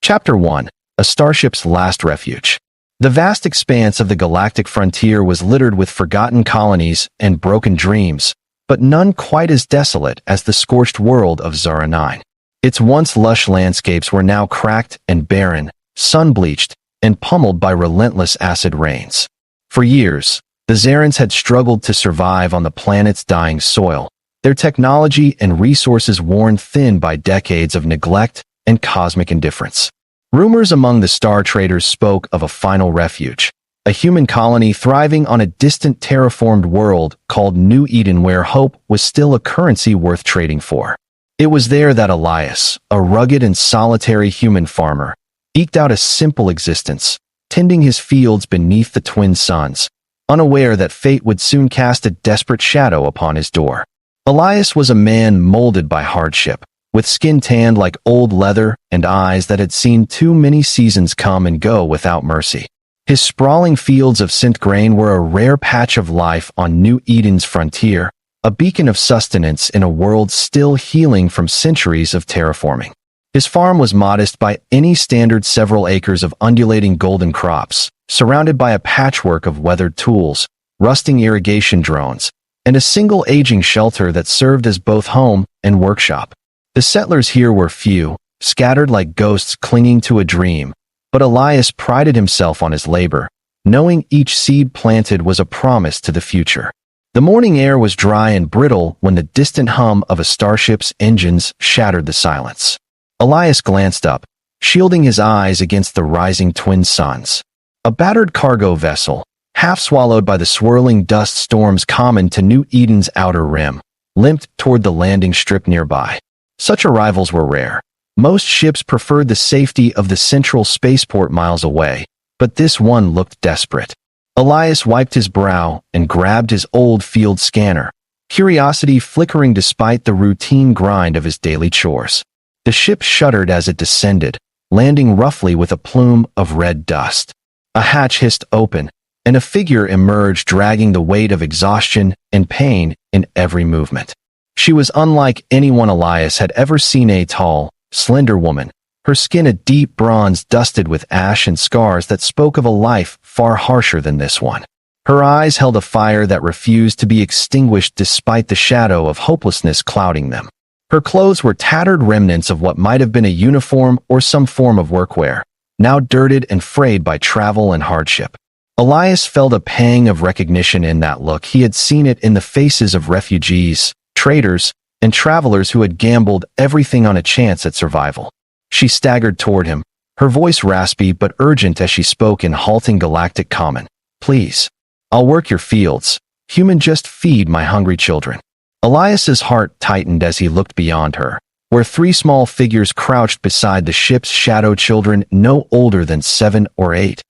Chapter 1. A Starship's Last Refuge. The vast expanse of the galactic frontier was littered with forgotten colonies and broken dreams, but none quite as desolate as the scorched world of Zara 9. Its once lush landscapes were now cracked and barren, sun-bleached, and pummeled by relentless acid rains. For years, the Zarans had struggled to survive on the planet's dying soil, their technology and resources worn thin by decades of neglect and cosmic indifference. Rumors among the star traders spoke of a final refuge, a human colony thriving on a distant terraformed world called New Eden where hope was still a currency worth trading for. It was there that Elias, a rugged and solitary human farmer, eked out a simple existence, tending his fields beneath the twin suns, unaware that fate would soon cast a desperate shadow upon his door. Elias was a man molded by hardship, with skin tanned like old leather and eyes that had seen too many seasons come and go without mercy. His sprawling fields of scent grain were a rare patch of life on New Eden's frontier, a beacon of sustenance in a world still healing from centuries of terraforming. His farm was modest by any standard, several acres of undulating golden crops, surrounded by a patchwork of weathered tools, rusting irrigation drones, and a single aging shelter that served as both home and workshop. The settlers here were few, scattered like ghosts clinging to a dream, but Elias prided himself on his labor, knowing each seed planted was a promise to the future. The morning air was dry and brittle when the distant hum of a starship's engines shattered the silence. Elias glanced up, shielding his eyes against the rising twin suns. A battered cargo vessel, half swallowed by the swirling dust storms common to New Eden's outer rim, limped toward the landing strip nearby. Such arrivals were rare. Most ships preferred the safety of the central spaceport miles away, but this one looked desperate. Elias wiped his brow and grabbed his old field scanner, curiosity flickering despite the routine grind of his daily chores. The ship shuddered as it descended, landing roughly with a plume of red dust. A hatch hissed open, and a figure emerged dragging the weight of exhaustion and pain in every movement. She was unlike anyone Elias had ever seen, a tall, slender woman, her skin a deep bronze dusted with ash and scars that spoke of a life far harsher than this one. Her eyes held a fire that refused to be extinguished despite the shadow of hopelessness clouding them. Her clothes were tattered remnants of what might have been a uniform or some form of workwear, now dirted and frayed by travel and hardship. Elias felt a pang of recognition in that look. He had seen it in the faces of refugees, traders, and travelers who had gambled everything on a chance at survival. She staggered toward him, her voice raspy but urgent as she spoke in halting galactic common. "Please. I'll work your fields. Human, just feed my hungry children." Elias's heart tightened as he looked beyond her, where three small figures crouched beside the ship's shadow, children no older than 7 or 8,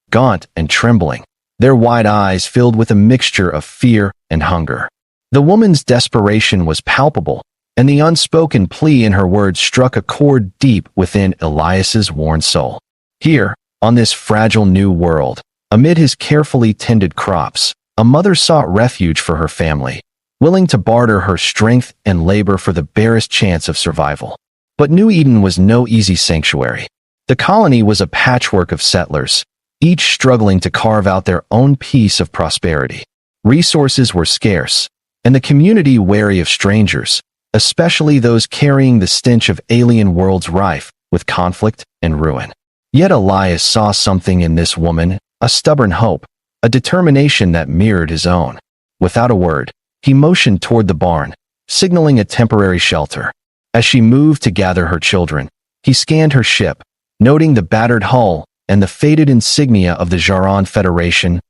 gaunt and trembling, their wide eyes filled with a mixture of fear and hunger. The woman's desperation was palpable, and the unspoken plea in her words struck a chord deep within Elias's worn soul. Here, on this fragile new world, amid his carefully tended crops, a mother sought refuge for her family, willing to barter her strength and labor for the barest chance of survival. But New Eden was no easy sanctuary. The colony was a patchwork of settlers, each struggling to carve out their own piece of prosperity. Resources were scarce, and the community wary of strangers, especially those carrying the stench of alien worlds rife with conflict and ruin. Yet Elias saw something in this woman, a stubborn hope, a determination that mirrored his own. Without a word, he motioned toward the barn, signaling a temporary shelter. As she moved to gather her children, he scanned her ship, noting the battered hull and the faded insignia of the Jaran Federation,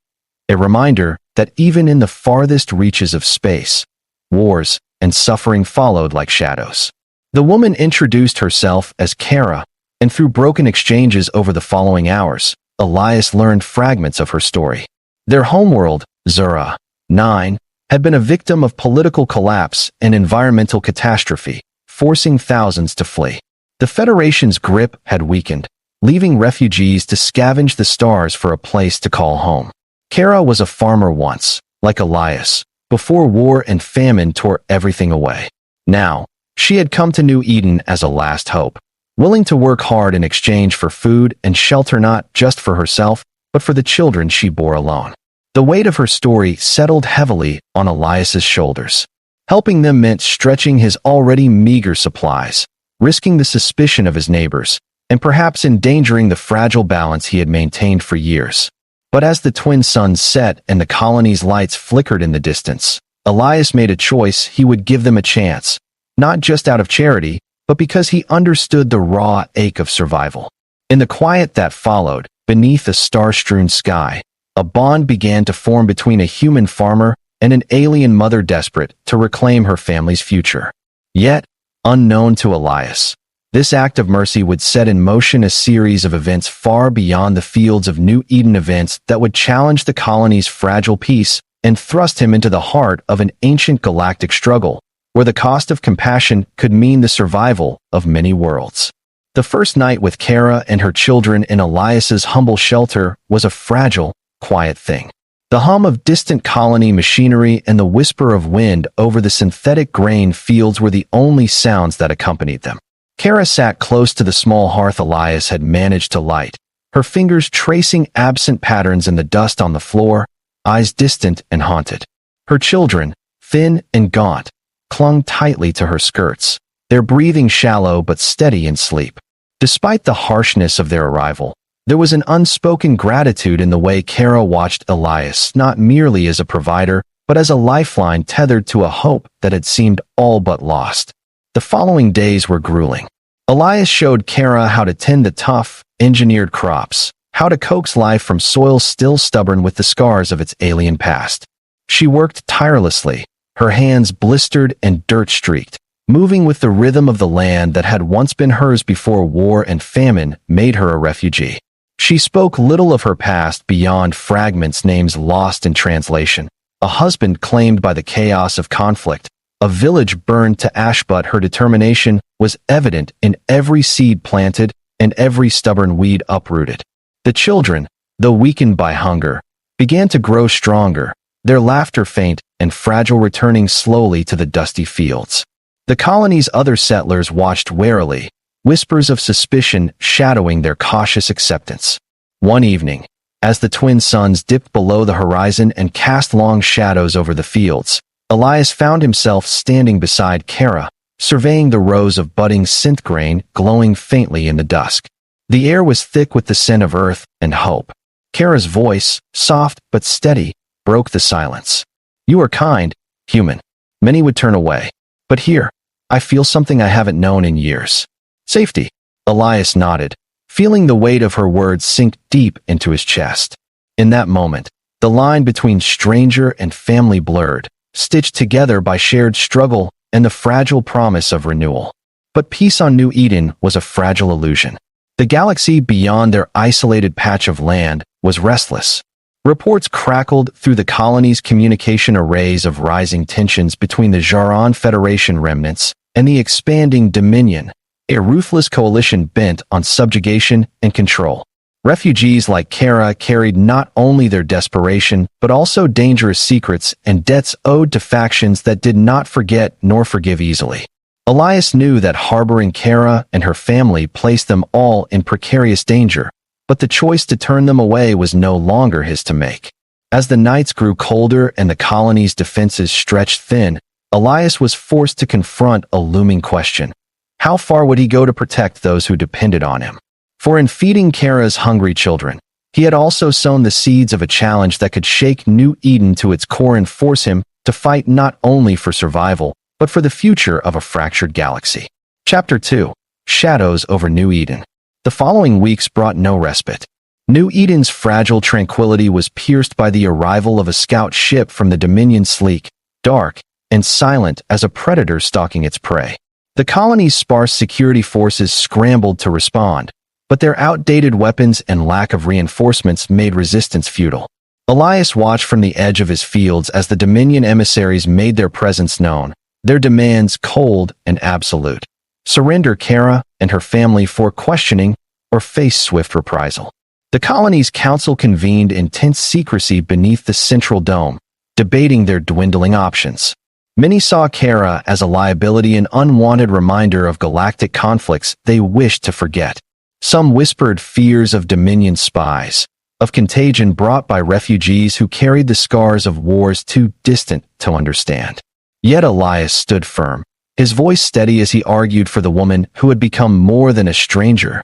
a reminder that even in the farthest reaches of space, wars and suffering followed like shadows. The woman introduced herself as Kara, and through broken exchanges over the following hours, Elias learned fragments of her story. Their homeworld, Zara 9, had been a victim of political collapse and environmental catastrophe, forcing thousands to flee. The Federation's grip had weakened, leaving refugees to scavenge the stars for a place to call home. Kara was a farmer once, like Elias, before war and famine tore everything away. Now, she had come to New Eden as a last hope, willing to work hard in exchange for food and shelter, not just for herself, but for the children she bore alone. The weight of her story settled heavily on Elias's shoulders. Helping them meant stretching his already meager supplies, risking the suspicion of his neighbors, and perhaps endangering the fragile balance he had maintained for years. But as the twin suns set and the colony's lights flickered in the distance, Elias made a choice. He would give them a chance, not just out of charity, but because he understood the raw ache of survival. In the quiet that followed, beneath a star-strewn sky, a bond began to form between a human farmer and an alien mother desperate to reclaim her family's future. Yet, unknown to Elias, this act of mercy would set in motion a series of events far beyond the fields of New Eden, events that would challenge the colony's fragile peace and thrust him into the heart of an ancient galactic struggle, where the cost of compassion could mean the survival of many worlds. The first night with Kara and her children in Elias's humble shelter was a fragile, quiet thing. The hum of distant colony machinery and the whisper of wind over the synthetic grain fields were the only sounds that accompanied them. Kara sat close to the small hearth Elias had managed to light, her fingers tracing absent patterns in the dust on the floor, eyes distant and haunted. Her children, thin and gaunt, clung tightly to her skirts, their breathing shallow but steady in sleep. Despite the harshness of their arrival, there was an unspoken gratitude in the way Kara watched Elias, not merely as a provider, but as a lifeline tethered to a hope that had seemed all but lost. The following days were grueling. Elias showed Kara how to tend the tough, engineered crops, how to coax life from soil still stubborn with the scars of its alien past. She worked tirelessly, her hands blistered and dirt-streaked, moving with the rhythm of the land that had once been hers before war and famine made her a refugee. She spoke little of her past beyond fragments, names lost in translation, a husband claimed by the chaos of conflict, a village burned to ash, but her determination was evident in every seed planted and every stubborn weed uprooted. The children, though weakened by hunger, began to grow stronger, their laughter faint and fragile, returning slowly to the dusty fields. The colony's other settlers watched warily, whispers of suspicion shadowing their cautious acceptance. One evening, as the twin suns dipped below the horizon and cast long shadows over the fields, Elias found himself standing beside Kara, surveying the rows of budding synth grain glowing faintly in the dusk. The air was thick with the scent of earth and hope. Kara's voice, soft but steady, broke the silence. "You are kind, human." Many would turn away. "But here, I feel something I haven't known in years." "Safety." Elias nodded, feeling the weight of her words sink deep into his chest. In that moment, the line between stranger and family blurred, stitched together by shared struggle and the fragile promise of renewal. But peace on New Eden was a fragile illusion. The galaxy beyond their isolated patch of land was restless. Reports crackled through the colony's communication arrays of rising tensions between the Jaran Federation remnants and the expanding Dominion, a ruthless coalition bent on subjugation and control. Refugees like Kara carried not only their desperation, but also dangerous secrets and debts owed to factions that did not forget nor forgive easily. Elias knew that harboring Kara and her family placed them all in precarious danger, but the choice to turn them away was no longer his to make. As the nights grew colder and the colony's defenses stretched thin, Elias was forced to confront a looming question. How far would he go to protect those who depended on him? For in feeding Kara's hungry children, he had also sown the seeds of a challenge that could shake New Eden to its core and force him to fight not only for survival, but for the future of a fractured galaxy. Chapter 2. Shadows over New Eden. The following weeks brought no respite. New Eden's fragile tranquility was pierced by the arrival of a scout ship from the Dominion, sleek, dark, and silent as a predator stalking its prey. The colony's sparse security forces scrambled to respond, but their outdated weapons and lack of reinforcements made resistance futile. Elias watched from the edge of his fields as the Dominion emissaries made their presence known, their demands cold and absolute. Surrender Kara and her family for questioning or face swift reprisal. The colony's council convened in tense secrecy beneath the central dome, debating their dwindling options. Many saw Kara as a liability and unwanted reminder of galactic conflicts they wished to forget. Some whispered fears of Dominion spies, of contagion brought by refugees who carried the scars of wars too distant to understand. Yet Elias stood firm, his voice steady as he argued for the woman who had become more than a stranger,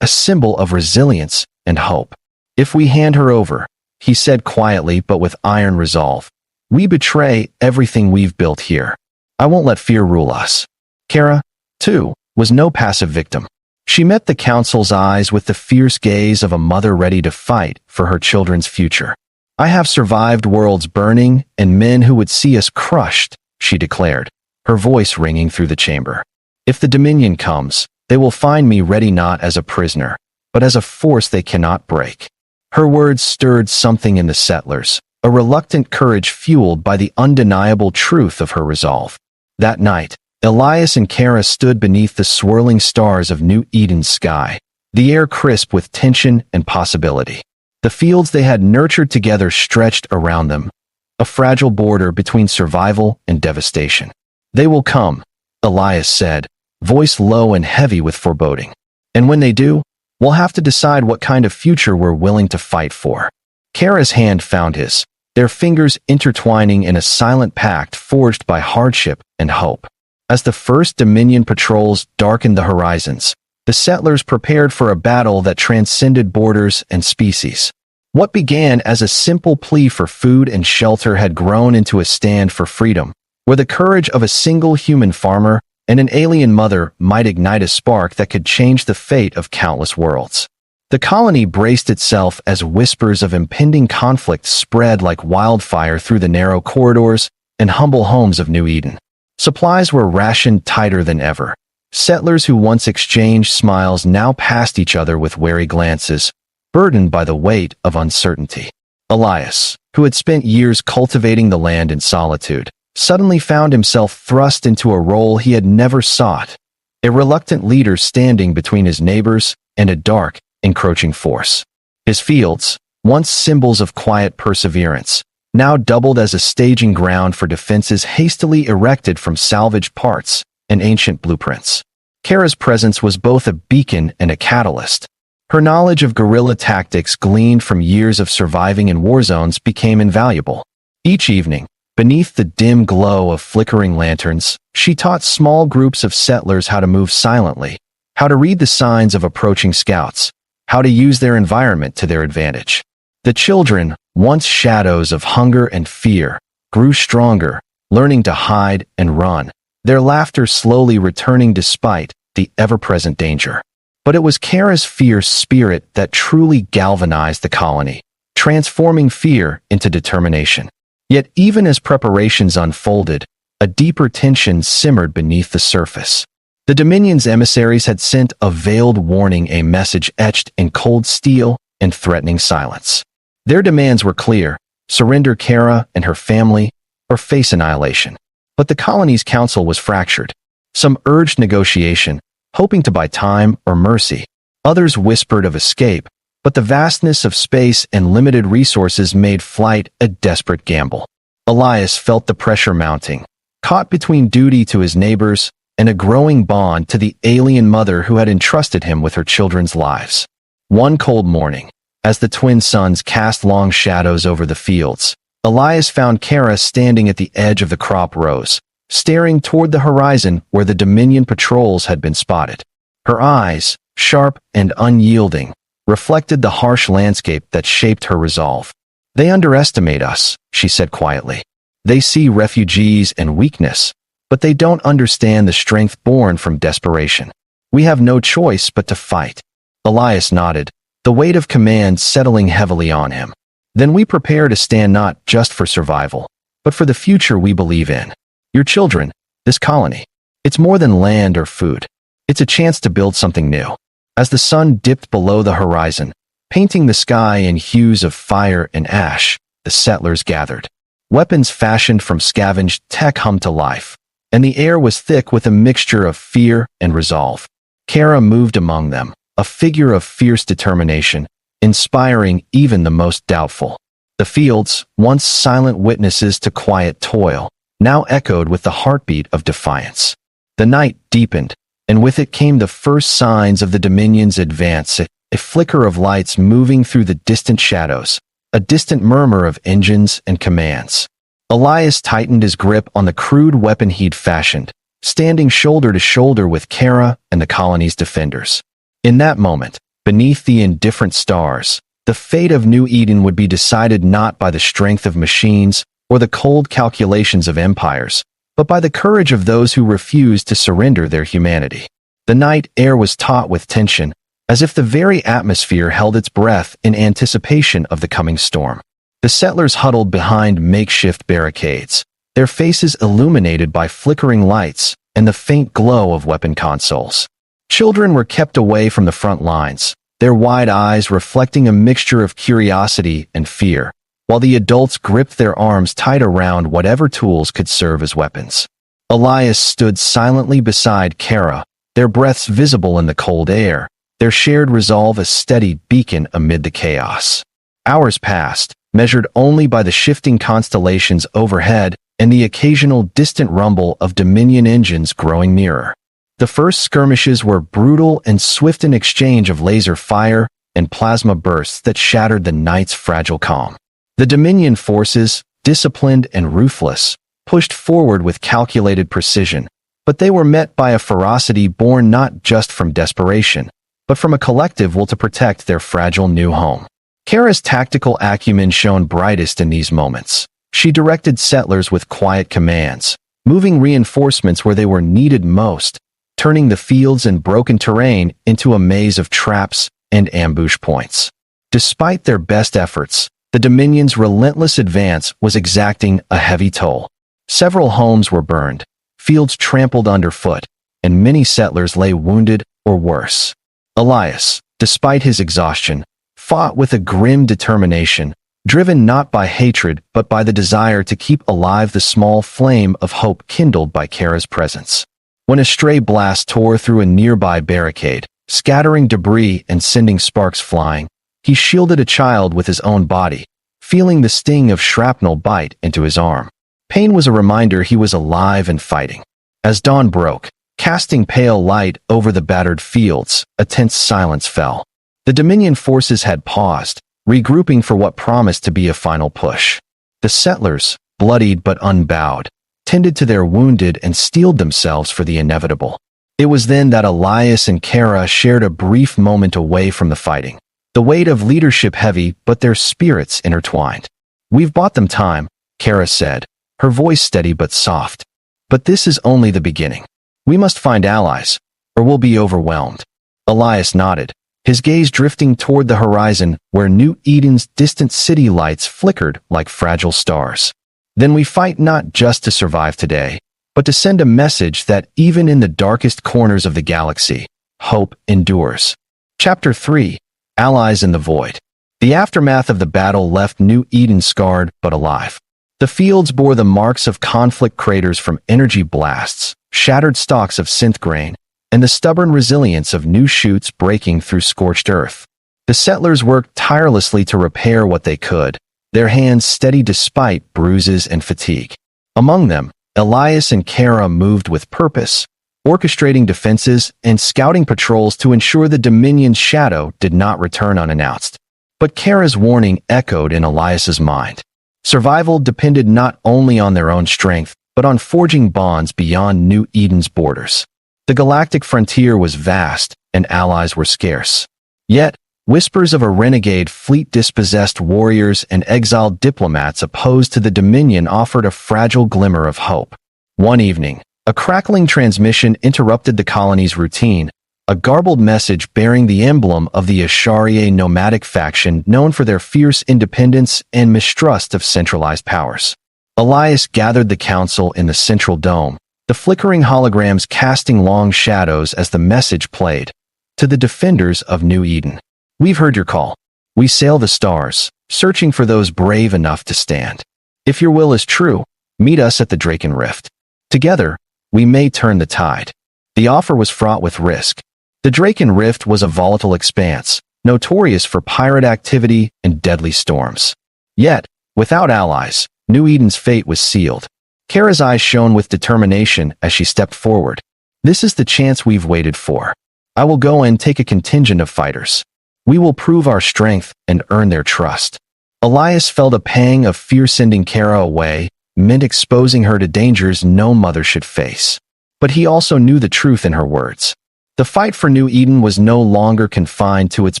a symbol of resilience and hope. "If we hand her over," he said quietly but with iron resolve, "we betray everything we've built here. I won't let fear rule us." Kara, too, was no passive victim. She met the council's eyes with the fierce gaze of a mother ready to fight for her children's future. "I have survived worlds burning and men who would see us crushed," she declared, her voice ringing through the chamber. "If the Dominion comes, they will find me ready not as a prisoner, but as a force they cannot break." Her words stirred something in the settlers, a reluctant courage fueled by the undeniable truth of her resolve. That night, Elias and Kara stood beneath the swirling stars of New Eden's sky, the air crisp with tension and possibility. The fields they had nurtured together stretched around them, a fragile border between survival and devastation. "They will come," Elias said, voice low and heavy with foreboding. "And when they do, we'll have to decide what kind of future we're willing to fight for." Kara's hand found his, their fingers intertwining in a silent pact forged by hardship and hope. As the first Dominion patrols darkened the horizons, the settlers prepared for a battle that transcended borders and species. What began as a simple plea for food and shelter had grown into a stand for freedom, where the courage of a single human farmer and an alien mother might ignite a spark that could change the fate of countless worlds. The colony braced itself as whispers of impending conflict spread like wildfire through the narrow corridors and humble homes of New Eden. Supplies were rationed tighter than ever. Settlers who once exchanged smiles now passed each other with wary glances, burdened by the weight of uncertainty. Elias, who had spent years cultivating the land in solitude, suddenly found himself thrust into a role he had never sought, a reluctant leader standing between his neighbors and a dark, encroaching force. His fields, once symbols of quiet perseverance, now doubled as a staging ground for defenses hastily erected from salvaged parts and ancient blueprints. Kara's presence was both a beacon and a catalyst. Her knowledge of guerrilla tactics gleaned from years of surviving in war zones became invaluable. Each evening, beneath the dim glow of flickering lanterns, she taught small groups of settlers how to move silently, how to read the signs of approaching scouts, how to use their environment to their advantage. The children, once shadows of hunger and fear, grew stronger, learning to hide and run, their laughter slowly returning despite the ever-present danger. But it was Kara's fierce spirit that truly galvanized the colony, transforming fear into determination. Yet even as preparations unfolded, a deeper tension simmered beneath the surface. The Dominion's emissaries had sent a veiled warning, a message etched in cold steel and threatening silence. Their demands were clear: surrender Kara and her family, or face annihilation. But the colony's council was fractured. Some urged negotiation, hoping to buy time or mercy. Others whispered of escape, but the vastness of space and limited resources made flight a desperate gamble. Elias felt the pressure mounting, caught between duty to his neighbors and a growing bond to the alien mother who had entrusted him with her children's lives. One cold morning, as the twin suns cast long shadows over the fields, Elias found Kara standing at the edge of the crop rows, staring toward the horizon where the Dominion patrols had been spotted. Her eyes, sharp and unyielding, reflected the harsh landscape that shaped her resolve. "They underestimate us," she said quietly. "They see refugees and weakness, but they don't understand the strength born from desperation. We have no choice but to fight." Elias nodded, the weight of command settling heavily on him. "Then we prepare to stand not just for survival, but for the future we believe in. Your children, this colony. It's more than land or food. It's a chance to build something new." As the sun dipped below the horizon, painting the sky in hues of fire and ash, the settlers gathered. Weapons fashioned from scavenged tech hummed to life, and the air was thick with a mixture of fear and resolve. Kara moved among them, a figure of fierce determination, inspiring even the most doubtful. The fields, once silent witnesses to quiet toil, now echoed with the heartbeat of defiance. The night deepened, and with it came the first signs of the Dominion's advance, a flicker of lights moving through the distant shadows, a distant murmur of engines and commands. Elias tightened his grip on the crude weapon he'd fashioned, standing shoulder to shoulder with Kara and the colony's defenders. In that moment, beneath the indifferent stars, the fate of New Eden would be decided not by the strength of machines or the cold calculations of empires, but by the courage of those who refused to surrender their humanity. The night air was taut with tension, as if the very atmosphere held its breath in anticipation of the coming storm. The settlers huddled behind makeshift barricades, their faces illuminated by flickering lights and the faint glow of weapon consoles. Children were kept away from the front lines, their wide eyes reflecting a mixture of curiosity and fear, while the adults gripped their arms tight around whatever tools could serve as weapons. Elias stood silently beside Kara, their breaths visible in the cold air, their shared resolve a steady beacon amid the chaos. Hours passed, measured only by the shifting constellations overhead and the occasional distant rumble of Dominion engines growing nearer. The first skirmishes were brutal and swift, in exchange of laser fire and plasma bursts that shattered the night's fragile calm. The Dominion forces, disciplined and ruthless, pushed forward with calculated precision, but they were met by a ferocity born not just from desperation, but from a collective will to protect their fragile new home. Kara's tactical acumen shone brightest in these moments. She directed settlers with quiet commands, moving reinforcements where they were needed most, turning the fields and broken terrain into a maze of traps and ambush points. Despite their best efforts, the Dominion's relentless advance was exacting a heavy toll. Several homes were burned, fields trampled underfoot, and many settlers lay wounded or worse. Elias, despite his exhaustion, fought with a grim determination, driven not by hatred but by the desire to keep alive the small flame of hope kindled by Kara's presence. When a stray blast tore through a nearby barricade, scattering debris and sending sparks flying, he shielded a child with his own body, feeling the sting of shrapnel bite into his arm. Pain was a reminder he was alive and fighting. As dawn broke, casting pale light over the battered fields, a tense silence fell. The Dominion forces had paused, regrouping for what promised to be a final push. The settlers, bloodied but unbowed, tended to their wounded and steeled themselves for the inevitable. It was then that Elias and Kara shared a brief moment away from the fighting, the weight of leadership heavy but their spirits intertwined. "We've bought them time," Kara said, her voice steady but soft. "But this is only the beginning. We must find allies, or we'll be overwhelmed." Elias nodded, his gaze drifting toward the horizon where New Eden's distant city lights flickered like fragile stars. "Then we fight not just to survive today, but to send a message that even in the darkest corners of the galaxy, hope endures." Chapter 3. Allies in the Void. The aftermath of the battle left New Eden scarred but alive. The fields bore the marks of conflict craters from energy blasts, shattered stalks of synth grain, and the stubborn resilience of new shoots breaking through scorched earth. The settlers worked tirelessly to repair what they could, their hands steady despite bruises and fatigue. Among them, Elias and Kara moved with purpose, orchestrating defenses and scouting patrols to ensure the Dominion's shadow did not return unannounced. But Kara's warning echoed in Elias's mind. Survival depended not only on their own strength, but on forging bonds beyond New Eden's borders. The galactic frontier was vast, and allies were scarce. Yet, whispers of a renegade fleet, dispossessed warriors, and exiled diplomats opposed to the Dominion offered a fragile glimmer of hope. One evening, a crackling transmission interrupted the colony's routine, a garbled message bearing the emblem of the HFY nomadic faction known for their fierce independence and mistrust of centralized powers. Elias gathered the council in the central dome, the flickering holograms casting long shadows as the message played. To the defenders of New Eden. "We've heard your call. We sail the stars, searching for those brave enough to stand. If your will is true, meet us at the Draken Rift. Together, we may turn the tide." The offer was fraught with risk. The Draken Rift was a volatile expanse, notorious for pirate activity and deadly storms. Yet, without allies, New Eden's fate was sealed. Kara's eyes shone with determination as she stepped forward. This is the chance we've waited for. I will go and take a contingent of fighters. We will prove our strength and earn their trust. Elias felt a pang of fear sending Kara away, meant exposing her to dangers no mother should face. But he also knew the truth in her words. The fight for New Eden was no longer confined to its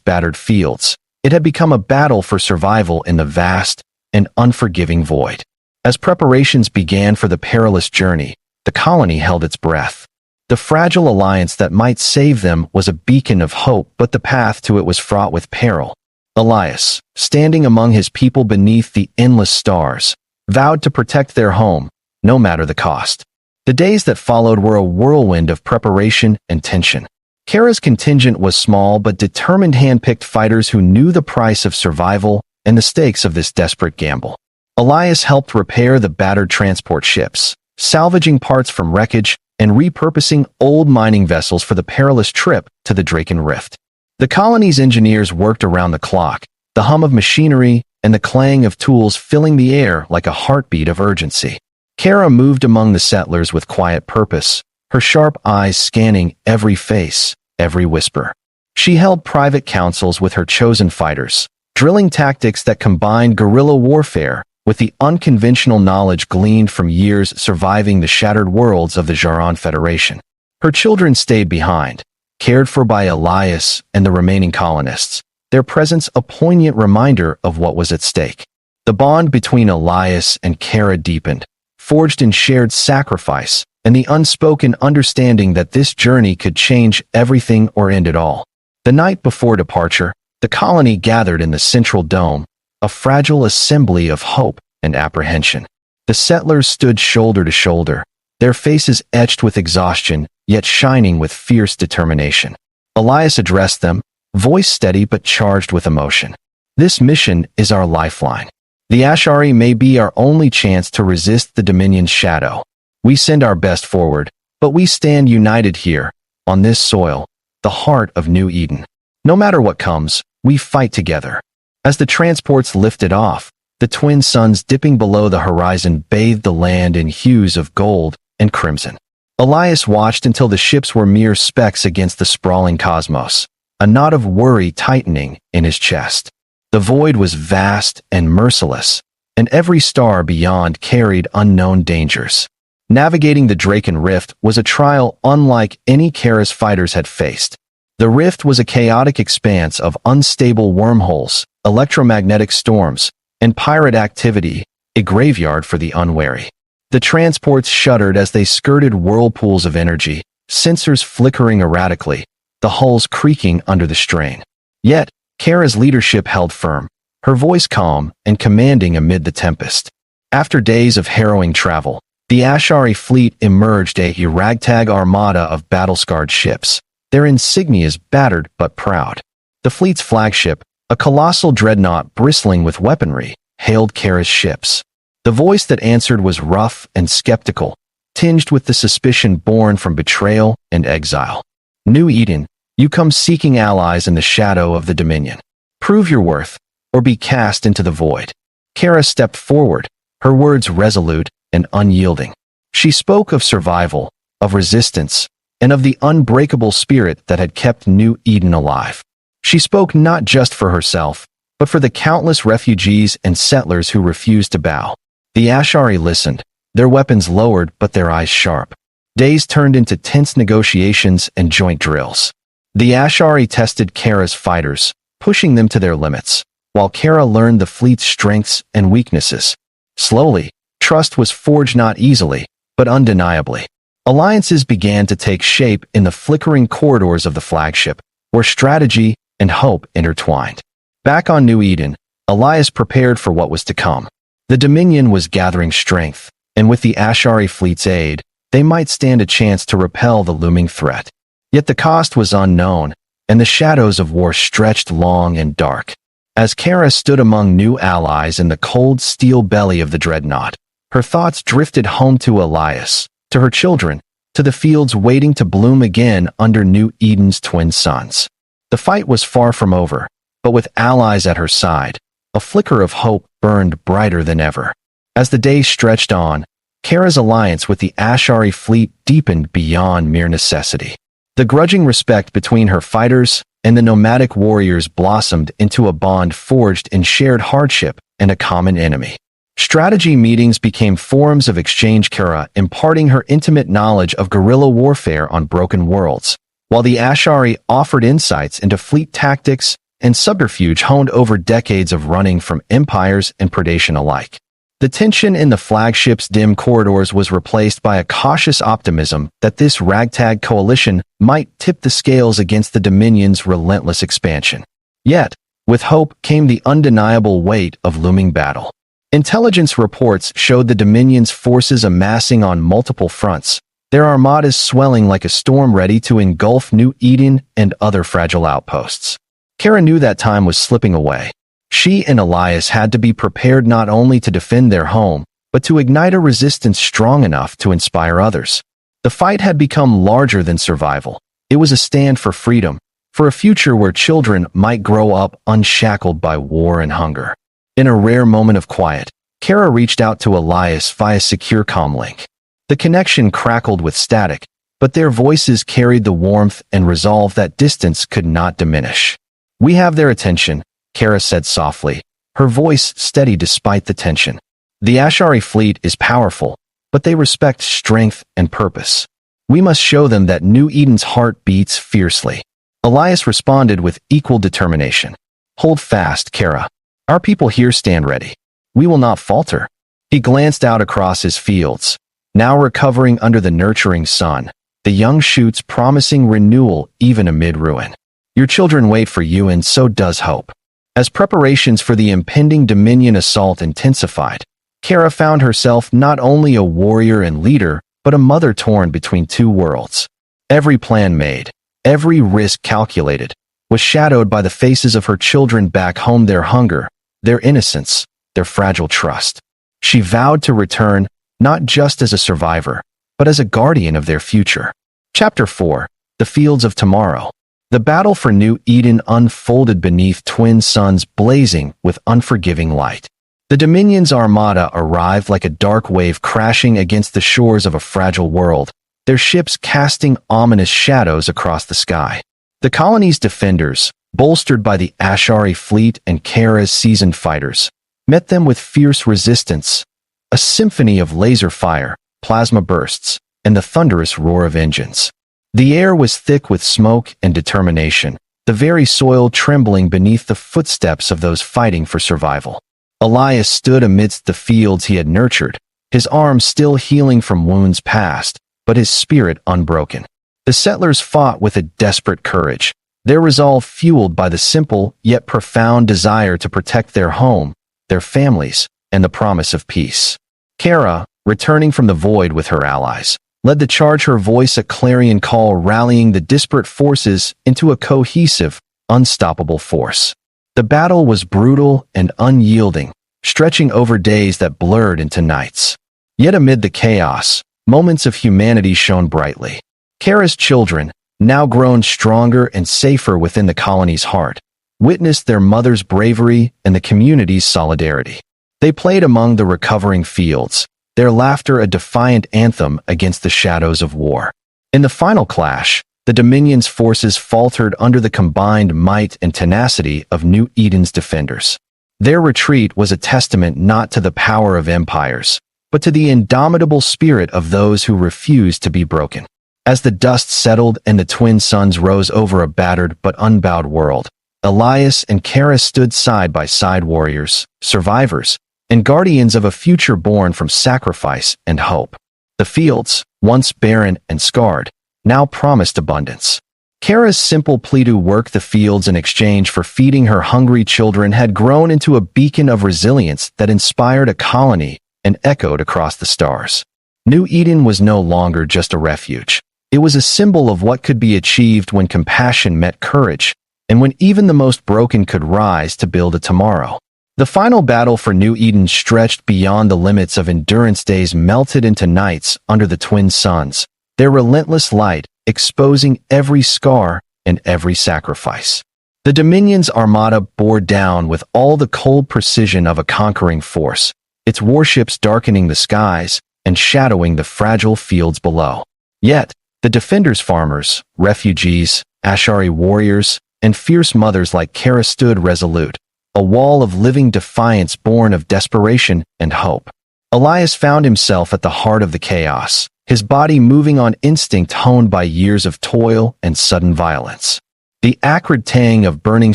battered fields. It had become a battle for survival in the vast and unforgiving void. As preparations began for the perilous journey, the colony held its breath. The fragile alliance that might save them was a beacon of hope, but the path to it was fraught with peril. Elias, standing among his people beneath the endless stars, vowed to protect their home, no matter the cost. The days that followed were a whirlwind of preparation and tension. Kara's contingent was small but determined, hand-picked fighters who knew the price of survival and the stakes of this desperate gamble. Elias helped repair the battered transport ships, salvaging parts from wreckage and repurposing old mining vessels for the perilous trip to the Draken Rift. The colony's engineers worked around the clock, the hum of machinery and the clang of tools filling the air like a heartbeat of urgency. Kara moved among the settlers with quiet purpose, her sharp eyes scanning every face, every whisper. She held private councils with her chosen fighters, drilling tactics that combined guerrilla warfare with the unconventional knowledge gleaned from years surviving the shattered worlds of the Jaran Federation. Her children stayed behind, cared for by Elias and the remaining colonists, their presence a poignant reminder of what was at stake. The bond between Elias and Kara deepened, forged in shared sacrifice and the unspoken understanding that this journey could change everything or end it all. The night before departure, the colony gathered in the central dome, a fragile assembly of hope and apprehension. The settlers stood shoulder to shoulder, their faces etched with exhaustion, yet shining with fierce determination. Elias addressed them, voice steady but charged with emotion. This mission is our lifeline. The Ashari may be our only chance to resist the Dominion's shadow. We send our best forward, but we stand united here, on this soil, the heart of New Eden. No matter what comes, we fight together. As the transports lifted off, the twin suns dipping below the horizon bathed the land in hues of gold and crimson. Elias watched until the ships were mere specks against the sprawling cosmos, a knot of worry tightening in his chest. The void was vast and merciless, and every star beyond carried unknown dangers. Navigating the Draken Rift was a trial unlike any Kara's fighters had faced. The rift was a chaotic expanse of unstable wormholes, electromagnetic storms, and pirate activity, a graveyard for the unwary. The transports shuddered as they skirted whirlpools of energy, sensors flickering erratically, the hulls creaking under the strain. Yet, Kara's leadership held firm, her voice calm and commanding amid the tempest. After days of harrowing travel, the Ashari fleet emerged a ragtag armada of battle-scarred ships, their insignias battered but proud. The fleet's flagship, a colossal dreadnought bristling with weaponry, hailed Kara's ships. The voice that answered was rough and skeptical, tinged with the suspicion born from betrayal and exile. New Eden, you come seeking allies in the shadow of the Dominion. Prove your worth, or be cast into the void. Kara stepped forward, her words resolute and unyielding. She spoke of survival, of resistance, and of the unbreakable spirit that had kept New Eden alive. She spoke not just for herself, but for the countless refugees and settlers who refused to bow. The Ashari listened, their weapons lowered but their eyes sharp. Days turned into tense negotiations and joint drills. The Ashari tested Kara's fighters, pushing them to their limits, while Kara learned the fleet's strengths and weaknesses. Slowly, trust was forged not easily, but undeniably. Alliances began to take shape in the flickering corridors of the flagship, where strategy and hope intertwined. Back on New Eden, Elias prepared for what was to come. The Dominion was gathering strength, and with the Ashari fleet's aid, they might stand a chance to repel the looming threat. Yet the cost was unknown, and the shadows of war stretched long and dark. As Kara stood among new allies in the cold steel belly of the dreadnought, her thoughts drifted home to Elias, to her children, to the fields waiting to bloom again under New Eden's twin suns. The fight was far from over, but with allies at her side, a flicker of hope burned brighter than ever. As the days stretched on, Kara's alliance with the Ashari fleet deepened beyond mere necessity. The grudging respect between her fighters and the nomadic warriors blossomed into a bond forged in shared hardship and a common enemy. Strategy meetings became forums of exchange, Kara imparting her intimate knowledge of guerrilla warfare on broken worlds, while the Ashari offered insights into fleet tactics and subterfuge honed over decades of running from empires and predation alike. The tension in the flagship's dim corridors was replaced by a cautious optimism that this ragtag coalition might tip the scales against the Dominion's relentless expansion. Yet, with hope came the undeniable weight of looming battle. Intelligence reports showed the Dominion's forces amassing on multiple fronts, their armadas swelling like a storm ready to engulf New Eden and other fragile outposts. Kara knew that time was slipping away. She and Elias had to be prepared not only to defend their home, but to ignite a resistance strong enough to inspire others. The fight had become larger than survival. It was a stand for freedom, for a future where children might grow up unshackled by war and hunger. In a rare moment of quiet, Kara reached out to Elias via secure comlink. The connection crackled with static, but their voices carried the warmth and resolve that distance could not diminish. "We have their attention," Kara said softly, her voice steady despite the tension. "The Ashari fleet is powerful, but they respect strength and purpose. We must show them that New Eden's heart beats fiercely." Elias responded with equal determination. "Hold fast, Kara. Our people here stand ready. We will not falter." He glanced out across his fields, now recovering under the nurturing sun, the young shoots promising renewal even amid ruin. "Your children wait for you, and so does hope." As preparations for the impending Dominion assault intensified, Kara found herself not only a warrior and leader, but a mother torn between two worlds. Every plan made, every risk calculated, was shadowed by the faces of her children back home, their hunger, their innocence, their fragile trust. She vowed to return, not just as a survivor, but as a guardian of their future. Chapter 4: The Fields of Tomorrow. The battle for New Eden unfolded beneath twin suns blazing with unforgiving light. The Dominion's armada arrived like a dark wave crashing against the shores of a fragile world, their ships casting ominous shadows across the sky. The colony's defenders, bolstered by the Ashari fleet and Kara's seasoned fighters, met them with fierce resistance, a symphony of laser fire, plasma bursts, and the thunderous roar of engines. The air was thick with smoke and determination, the very soil trembling beneath the footsteps of those fighting for survival. Elias stood amidst the fields he had nurtured, his arms still healing from wounds past, but his spirit unbroken. The settlers fought with a desperate courage, their resolve fueled by the simple yet profound desire to protect their home, their families, and the promise of peace. Kara, returning from the void with her allies, led the charge, her voice a clarion call rallying the disparate forces into a cohesive, unstoppable force. The battle was brutal and unyielding, stretching over days that blurred into nights. Yet amid the chaos, moments of humanity shone brightly. Kara's children, now grown stronger and safer within the colony's heart, witnessed their mother's bravery and the community's solidarity. They played among the recovering fields, their laughter a defiant anthem against the shadows of war. In the final clash, the Dominion's forces faltered under the combined might and tenacity of New Eden's defenders. Their retreat was a testament not to the power of empires, but to the indomitable spirit of those who refused to be broken. As the dust settled and the twin suns rose over a battered but unbowed world, Elias and Kara stood side by side, warriors, survivors, and guardians of a future born from sacrifice and hope. The fields, once barren and scarred, now promised abundance. Kara's simple plea to work the fields in exchange for feeding her hungry children had grown into a beacon of resilience that inspired a colony and echoed across the stars. New Eden was no longer just a refuge. It was a symbol of what could be achieved when compassion met courage, and when even the most broken could rise to build a tomorrow. The final battle for New Eden stretched beyond the limits of endurance. Days melted into nights under the twin suns, their relentless light exposing every scar and every sacrifice. The Dominion's armada bore down with all the cold precision of a conquering force, its warships darkening the skies, and shadowing the fragile fields below. Yet, the defenders' farmers, refugees, Ashari warriors, and fierce mothers like Kara stood resolute, a wall of living defiance born of desperation and hope. Elias found himself at the heart of the chaos, his body moving on instinct honed by years of toil and sudden violence. The acrid tang of burning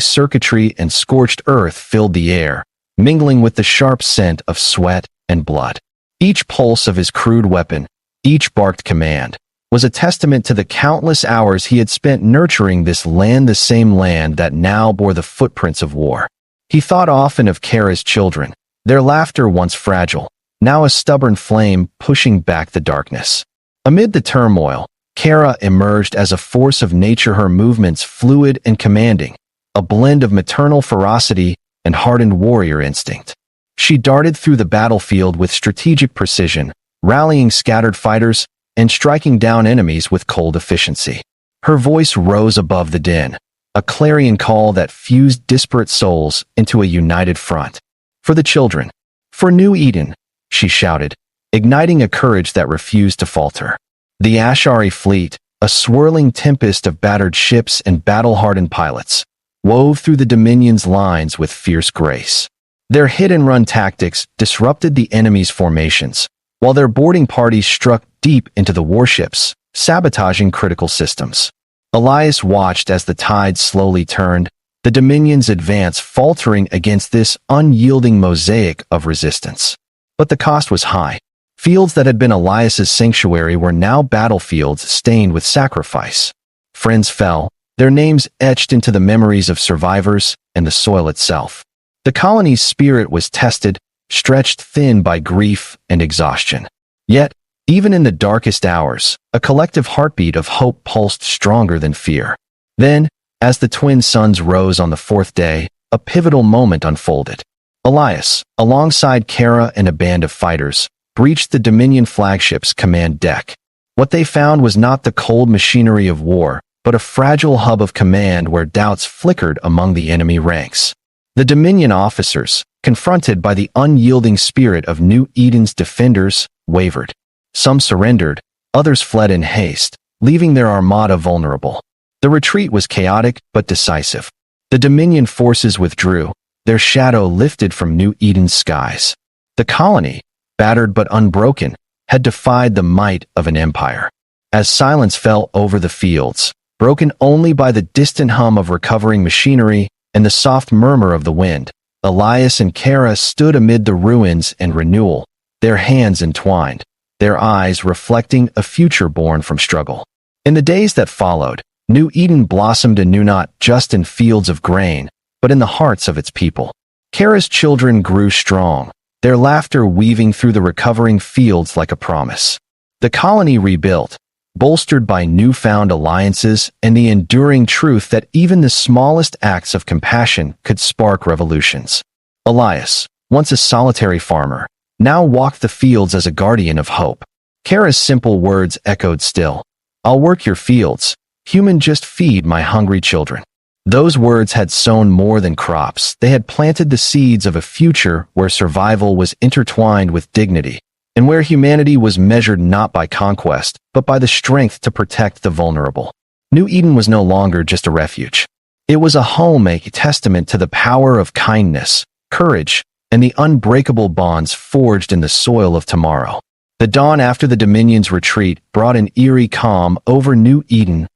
circuitry and scorched earth filled the air, mingling with the sharp scent of sweat and blood. Each pulse of his crude weapon, each barked command, was a testament to the countless hours he had spent nurturing this land, the same land that now bore the footprints of war. He thought often of Kara's children, their laughter once fragile, now a stubborn flame pushing back the darkness. Amid the turmoil, Kara emerged as a force of nature, her movements fluid and commanding, a blend of maternal ferocity and hardened warrior instinct. She darted through the battlefield with strategic precision, rallying scattered fighters and striking down enemies with cold efficiency. Her voice rose above the din, a clarion call that fused disparate souls into a united front. For the children, for New Eden, she shouted, igniting a courage that refused to falter. The Ashari fleet, a swirling tempest of battered ships and battle-hardened pilots, wove through the Dominion's lines with fierce grace. Their hit-and-run tactics disrupted the enemy's formations, while their boarding parties struck deep into the warships, sabotaging critical systems. Elias watched as the tide slowly turned, the Dominion's advance faltering against this unyielding mosaic of resistance. But the cost was high. Fields that had been Elias's sanctuary were now battlefields stained with sacrifice. Friends fell, their names etched into the memories of survivors and the soil itself. The colony's spirit was tested, stretched thin by grief and exhaustion. Yet, even in the darkest hours, a collective heartbeat of hope pulsed stronger than fear. Then, as the twin suns rose on the fourth day, a pivotal moment unfolded. Elias, alongside Kara and a band of fighters, breached the Dominion flagship's command deck. What they found was not the cold machinery of war, but a fragile hub of command where doubts flickered among the enemy ranks. The Dominion officers, confronted by the unyielding spirit of New Eden's defenders, wavered. Some surrendered, others fled in haste, leaving their armada vulnerable. The retreat was chaotic but decisive. The Dominion forces withdrew, their shadow lifted from New Eden's skies. The colony, battered but unbroken, had defied the might of an empire. As silence fell over the fields, broken only by the distant hum of recovering machinery and the soft murmur of the wind, Elias and Kara stood amid the ruins and renewal, their hands entwined, their eyes reflecting a future born from struggle. In the days that followed, New Eden blossomed anew, not just in fields of grain, but in the hearts of its people. Kara's children grew strong, their laughter weaving through the recovering fields like a promise. The colony rebuilt, bolstered by newfound alliances and the enduring truth that even the smallest acts of compassion could spark revolutions. Elias, once a solitary farmer, now walked the fields as a guardian of hope. Kara's simple words echoed still. "I'll work your fields. Human, just feed my hungry children." Those words had sown more than crops. They had planted the seeds of a future where survival was intertwined with dignity, and where humanity was measured not by conquest, but by the strength to protect the vulnerable. New Eden was no longer just a refuge. It was a home, a testament to the power of kindness, courage, and the unbreakable bonds forged in the soil of tomorrow. The dawn after the Dominion's retreat brought an eerie calm over New Eden,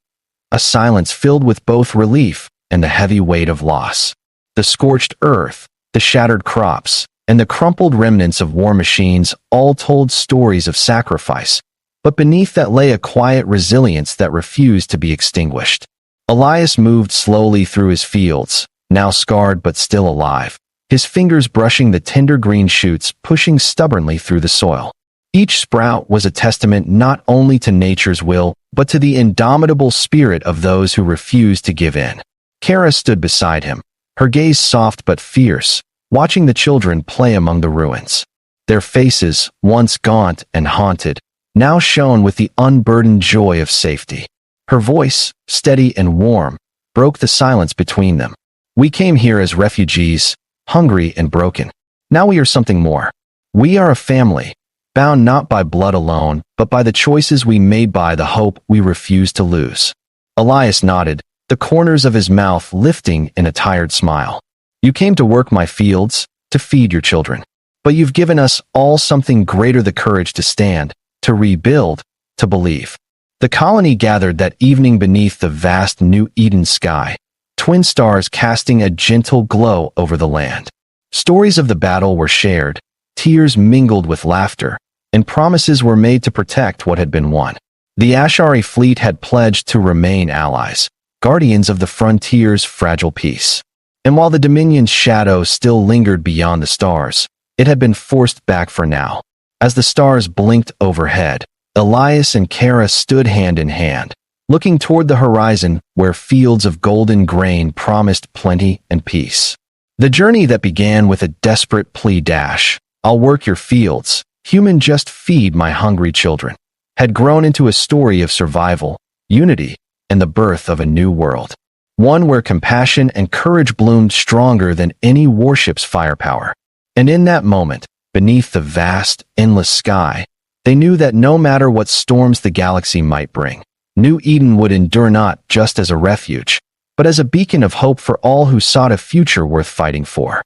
a silence filled with both relief and the heavy weight of loss. The scorched earth, the shattered crops, and the crumpled remnants of war machines all told stories of sacrifice, but beneath that lay a quiet resilience that refused to be extinguished. Elias moved slowly through his fields, now scarred but still alive, his fingers brushing the tender green shoots pushing stubbornly through the soil. Each sprout was a testament not only to nature's will, but to the indomitable spirit of those who refused to give in. Kara stood beside him, her gaze soft but fierce, watching the children play among the ruins. Their faces, once gaunt and haunted, now shone with the unburdened joy of safety. Her voice, steady and warm, broke the silence between them. "We came here as refugees, hungry and broken. Now we are something more. We are a family, bound not by blood alone, but by the choices we made, by the hope we refused to lose. Elias nodded, the corners of his mouth lifting in a tired smile. You came to work my fields, to feed your children. But you've given us all something greater, the courage to stand, to rebuild, to believe. The colony gathered that evening beneath the vast New Eden sky, twin stars casting a gentle glow over the land. Stories of the battle were shared, tears mingled with laughter, and promises were made to protect what had been won. The Ashari fleet had pledged to remain allies, guardians of the frontier's fragile peace. And while the Dominion's shadow still lingered beyond the stars, it had been forced back for now. As the stars blinked overhead, Elias and Kara stood hand in hand, looking toward the horizon where fields of golden grain promised plenty and peace. The journey that began with a desperate plea dash, "I'll work your fields, human, just feed my hungry children," had grown into a story of survival, unity, and the birth of a new world. One where compassion and courage bloomed stronger than any warship's firepower. And in that moment, beneath the vast, endless sky, they knew that no matter what storms the galaxy might bring, New Eden would endure not just as a refuge, but as a beacon of hope for all who sought a future worth fighting for.